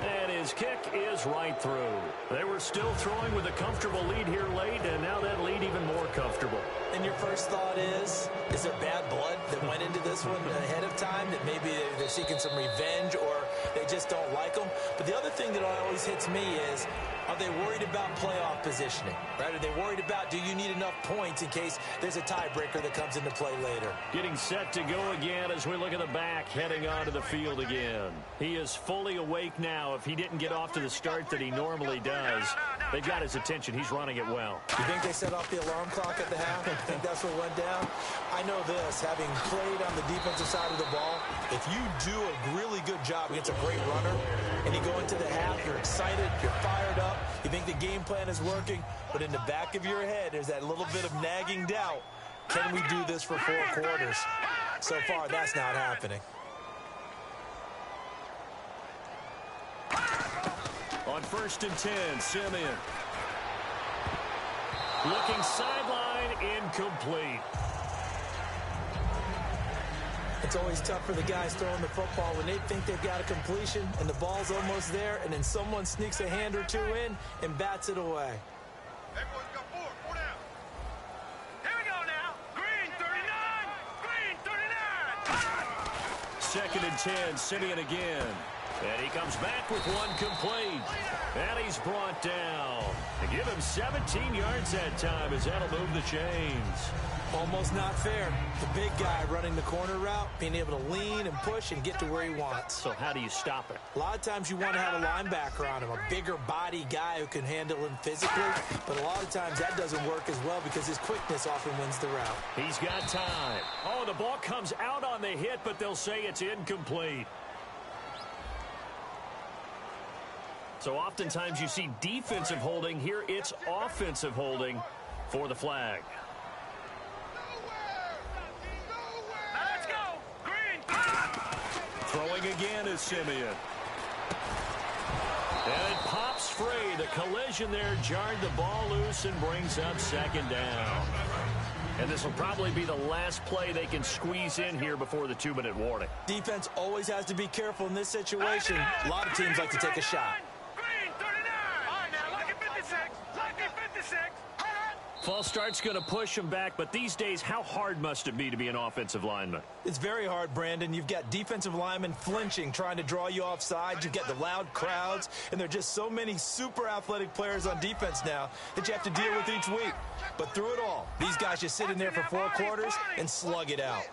And his kick is right through. They were still throwing with a comfortable lead here late, and now that lead even more comfortable. And your first thought is there bad blood that went into this one ahead of time, that maybe they're seeking some revenge or they just don't like them? But the other thing that always hits me is, are they worried about playoff positioning? Right? Are they worried about, do you need enough points in case there's a tiebreaker that comes into play later? Getting set to go again as we look at the back, heading onto the field again. He is fully awake now. If he didn't get off to the start that he normally does, they've got his attention. He's running it well. You think they set off the alarm clock at the half? I think that's what went down. I know this, having played on the defensive side of the ball, if you do a really good job against a great runner and you go into the half, you're excited, you're fired up, you think the game plan is working, but in the back of your head, there's that little bit of nagging doubt. Can we do this for 4 quarters? So far, that's not happening. On 1st and 10, Simeon. Looking sideline, incomplete. It's always tough for the guys throwing the football when they think they've got a completion and the ball's almost there, and then someone sneaks a hand or two in and bats it away. Everyone's got 4 down. Here we go now. Green 39. Green 39. 2nd and 10, Simeon again. And he comes back with one complete. And he's brought down. To give him 17 yards that time as that'll move the chains. Almost not fair. The big guy running the corner route, being able to lean and push and get to where he wants. So how do you stop it? A lot of times you want to have a linebacker on him, a bigger body guy who can handle him physically, but a lot of times that doesn't work as well because his quickness often wins the route. He's got time. Oh, the ball comes out on the hit, but they'll say it's incomplete. So oftentimes you see defensive holding. Here it's offensive holding for the flag. Let's go. Green. Throwing again is Simeon. And it pops free. The collision there jarred the ball loose and brings up 2nd down. And this will probably be the last play they can squeeze in here before the 2-minute warning. Defense always has to be careful in this situation. A lot of teams like to take a shot. Green 39. All right, now, lucky 56. Lucky 56. False start's going to push him back, but these days, how hard must it be to be an offensive lineman? It's very hard, Brandon. You've got defensive linemen flinching, trying to draw you offside. You've got the loud crowds, and there are just so many super athletic players on defense now that you have to deal with each week. But through it all, these guys just sit in there for 4 quarters and slug it out.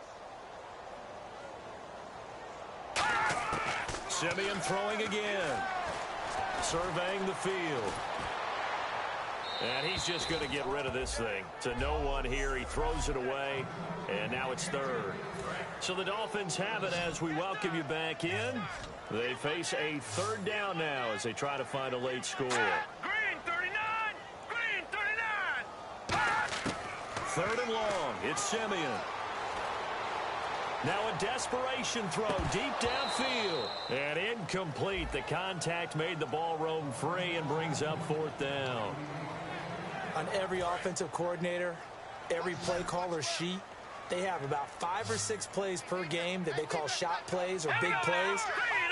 Simeon throwing again. Surveying the field. And he's just going to get rid of this thing. To no one here. He throws it away. And now it's 3rd. So the Dolphins have it as we welcome you back in. They face a 3rd down now as they try to find a late score. Green 39. Green 39. 3rd and long. It's Simeon. Now a desperation throw deep downfield. And incomplete. The contact made the ball roam free and brings up 4th down. On every offensive coordinator, every play caller sheet, they have about 5 or 6 plays per game that they call shot plays or big plays,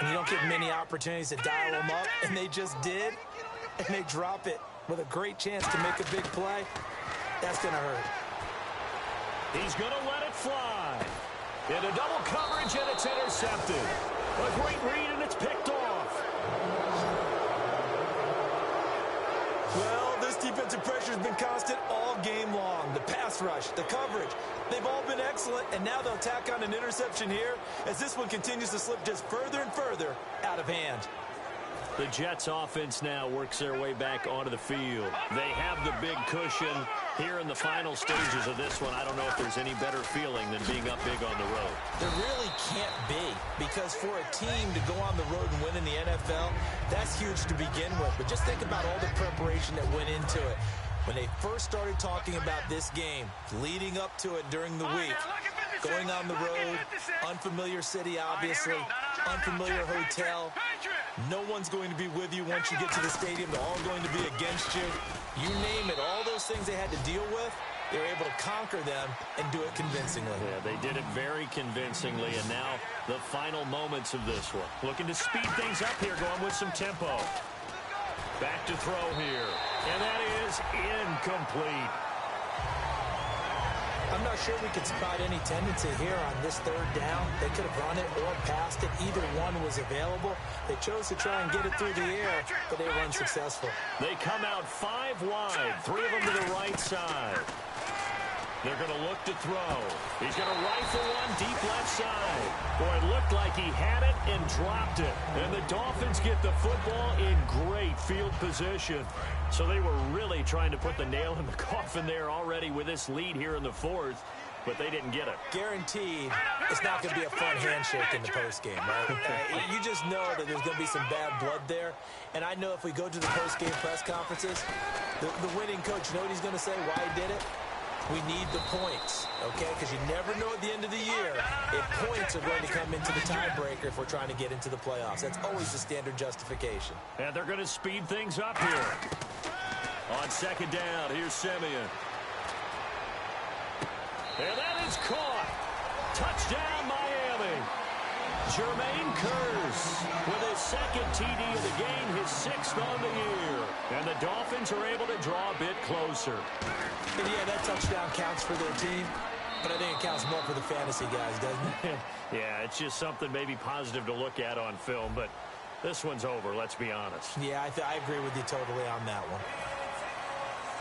and you don't get many opportunities to dial them up, and they just did, and they drop it with a great chance to make a big play. That's going to hurt. He's going to let it fly. Into double coverage, and it's intercepted. A great read, and it's picked off. Well, this defensive pressure has been constant all game long. The pass rush, the coverage, they've all been excellent, and now they'll tack on an interception here as this one continues to slip just further and further out of hand. The Jets offense now works their way back onto the field. They have the big cushion here in the final stages of this one. I don't know if there's any better feeling than being up big on the road. There really can't be, because for a team to go on the road and win in the NFL, that's huge to begin with. But just think about all the preparation that went into it. When they first started talking about this game, leading up to it during the week, going on the road, unfamiliar city, obviously, unfamiliar hotel. No one's going to be with you once you get to the stadium. They're all going to be against you. You name it, all those things they had to deal with, they were able to conquer them and do it convincingly. Yeah, they did it very convincingly, and now the final moments of this one. Looking to speed things up here, going with some tempo. Back to throw here, and that is incomplete. I'm not sure we could spot any tendency here on this third down. They could have run it or passed it. Either one was available. They chose to try and get it through the air, but they were unsuccessful. They come out 5 wide, 3 of them to the right side. They're going to look to throw. He's going to rifle one deep left side. Boy, it looked like he had it and dropped it. And the Dolphins get the football in great field position. So they were really trying to put the nail in the coffin there already with this lead here in the fourth, but they didn't get it. Guaranteed, it's not going to be a fun handshake in the postgame, right? You just know that there's going to be some bad blood there. And I know if we go to the postgame press conferences, the winning coach, you know what he's going to say, why he did it? We need the points, okay? Because you never know at the end of the year if points are going to come into the tiebreaker if we're trying to get into the playoffs. That's always the standard justification. And they're going to speed things up here. On second down, here's Simeon. And that is caught. Touchdown, Miami. Jermaine Kearse with his second TD of the game, his 6th on the year. And the Dolphins are able to draw a bit closer. And yeah, that touchdown counts for their team, but I think it counts more for the fantasy guys, doesn't it? Yeah, it's just something maybe positive to look at on film, but this one's over, let's be honest. Yeah, I agree with you totally on that one.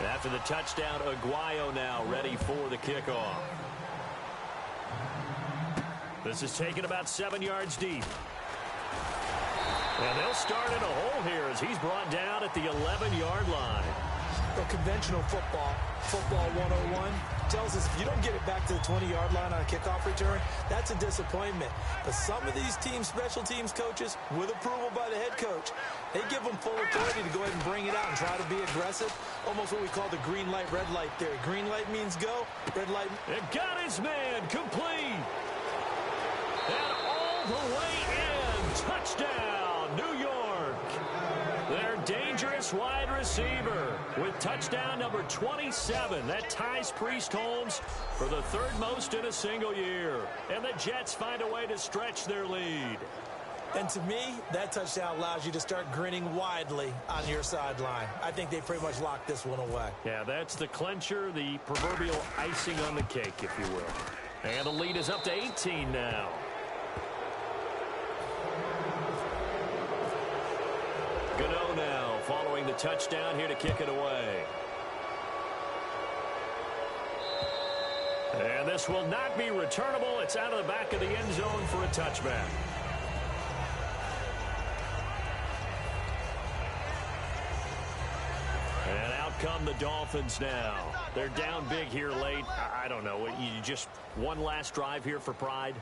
After the touchdown, Aguayo now ready for the kickoff. This is taken about 7 yards deep. And they'll start in a hole here as he's brought down at the 11-yard line. Well, conventional football 101, tells us if you don't get it back to the 20-yard line on a kickoff return, that's a disappointment. But some of these teams, special teams coaches, with approval by the head coach, they give them full authority to go ahead and bring it out and try to be aggressive. Almost what we call the green light, red light theory. Green light means go, red light. It got his man complete. And all the way in. Touchdown, New York. Their dangerous wide receiver with touchdown number 27. That ties Priest Holmes for the 3rd most in a single year. And the Jets find a way to stretch their lead. And to me, that touchdown allows you to start grinning widely on your sideline. I think they pretty much locked this one away. Yeah, that's the clincher, the proverbial icing on the cake, if you will. And the lead is up to 18 now. Gano now following the touchdown here to kick it away. And this will not be returnable. It's out of the back of the end zone for a touchback. And out come the Dolphins now. They're down big here late. I don't know. You just one last drive here for pride?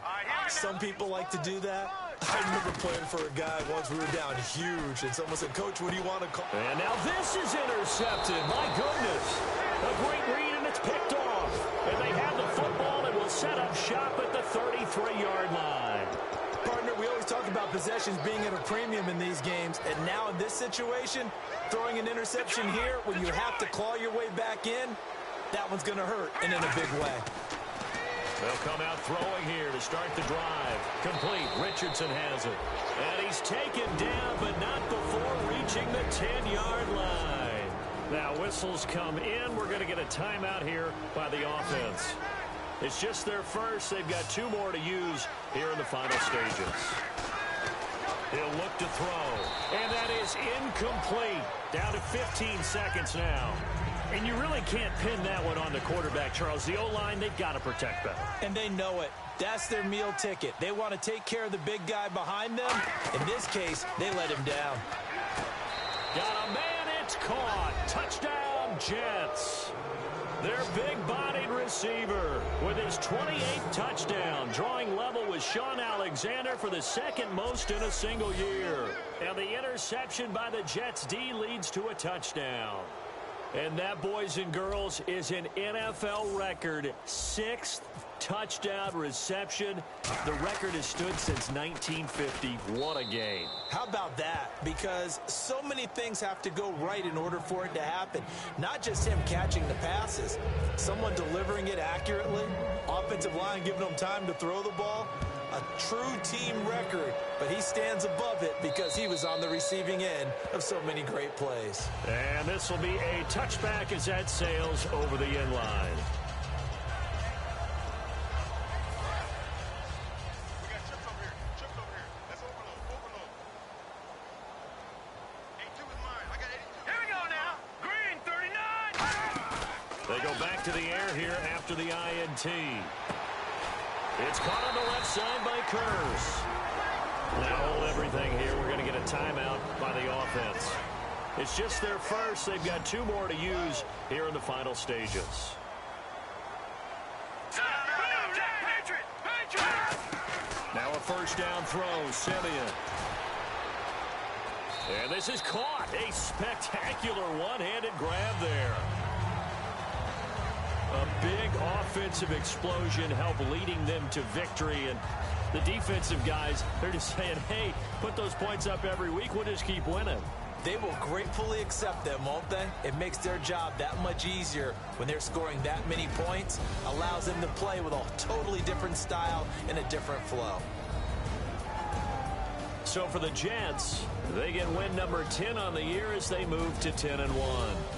Some people like to do that. I remember playing for a guy once we were down huge, and someone said, Coach, what do you want to call? And now this is intercepted. My goodness. A great read, and it's picked off. And they have the football and will set up shop at the 33-yard line. Partner, we always talk about possessions being at a premium in these games, and now in this situation, throwing an interception here when you have to claw your way back in, that one's going to hurt, and in a big way. They'll come out throwing here to start the drive. Complete. Richardson has it. And he's taken down, but not before reaching the 10-yard line. Now whistles come in. We're going to get a timeout here by the offense. It's just their first. They've got 2 more to use here in the final stages. He'll look to throw. And that is incomplete. Down to 15 seconds now. And you really can't pin that one on the quarterback, Charles. The O-line, they've got to protect better. And they know it. That's their meal ticket. They want to take care of the big guy behind them. In this case, they let him down. Got a man, it's caught. Touchdown, Jets. Their big-bodied receiver with his 28th touchdown, drawing level with Sean Alexander for the 2nd most in a single year. 1 year. And the interception by the Jets D leads to a touchdown. And that, boys and girls, is an NFL record 6th touchdown reception. The record has stood since 1950. What a game. How about that? Because so many things have to go right in order for it to happen. Not just him catching the passes, someone delivering it accurately, offensive line giving him time to throw the ball. A true team record, but he stands above it because he was on the receiving end of so many great plays. And this will be a touchback as that sails over the end line. We got chips over here. Chips over here. That's overload. Overload. 82 is mine. I got 82. Here we go now. Green 39. They go back to the air here after the INT. It's caught on the left side by Kurz. Now hold everything here. We're going to get a timeout by the offense. It's just their first. They've got 2 more to use here in the final stages. Now a first down throw, Simeon. And this is caught. A spectacular one-handed grab there. A big offensive explosion helped leading them to victory. And the defensive guys, they're just saying, hey, put those points up every week. We'll just keep winning. They will gratefully accept them, won't they? It makes their job that much easier when they're scoring that many points. Allows them to play with a totally different style and a different flow. So for the Jets, they get win number 10 on the year as they move to 10-1.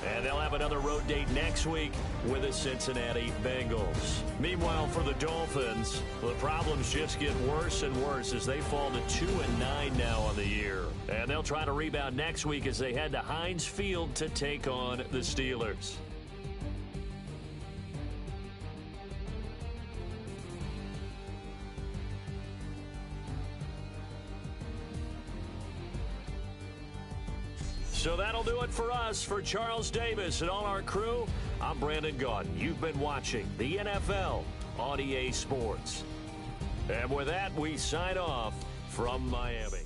And they'll have another road date next week with the Cincinnati Bengals. Meanwhile, for the Dolphins, the problems just get worse and worse as they fall to 2-9 now on the year. And they'll try to rebound next week as they head to Heinz Field to take on the Steelers. So that'll do it for us. For Charles Davis and all our crew, I'm Brandon Gaudin. You've been watching the NFL on EA Sports. And with that, we sign off from Miami.